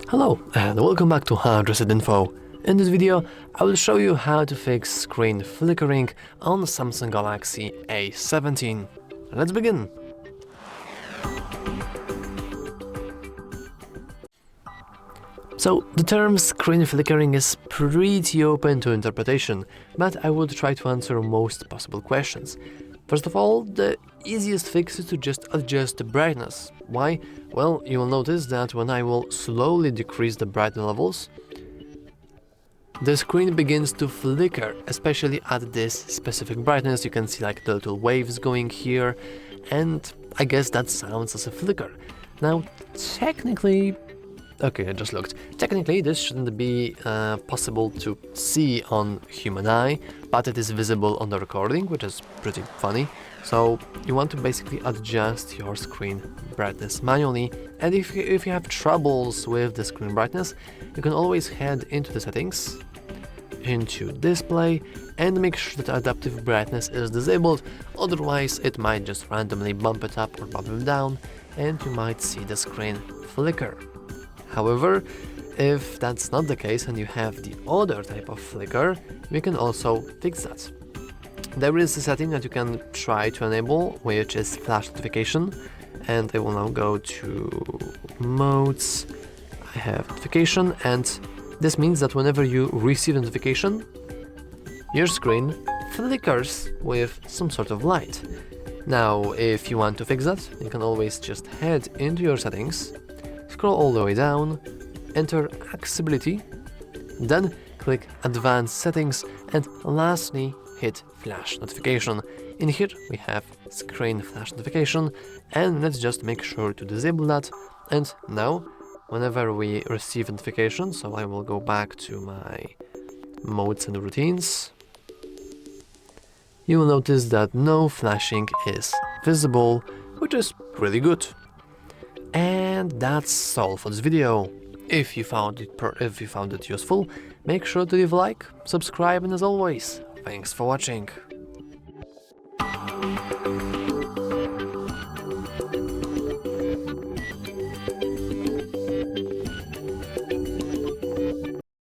Hello and welcome back to HardReset.Info. In this video, I will show you how to fix screen flickering on Samsung Galaxy A17. Let's begin! So, the term screen flickering is pretty open to interpretation, but I will try to answer most possible questions. First of all, the easiest fix is to just adjust the brightness. Why? Well, you will notice that when I will slowly decrease the brightness levels, the screen begins to flicker, especially at this specific brightness. You can see like the little waves going here, and I guess that sounds as a flicker. Now, technically, okay, I just looked. Technically, this shouldn't be possible to see on human eye, but it is visible on the recording, which is pretty funny. So you want to basically adjust your screen brightness manually, and if you have troubles with the screen brightness, you can always head into the settings, into display, and make sure that adaptive brightness is disabled, otherwise it might just randomly bump it up or bump it down, and you might see the screen flicker. However, if that's not the case and you have the other type of flicker, we can also fix that. There is a setting that you can try to enable, which is flash notification, and I will now go to modes. I have notification, and this means that whenever you receive a notification, your screen flickers with some sort of light. Now, if you want to fix that, you can always just head into your settings, scroll all the way down, enter accessibility, then click advanced settings, and lastly hit flash notification. In here we have screen flash notification, and let's just make sure to disable that. And now whenever we receive a notification, so I will go back to my modes and routines, you will notice that no flashing is visible, which is really good. And that's all for this video. If you found it useful, make sure to leave a like, subscribe, and as always, thanks for watching.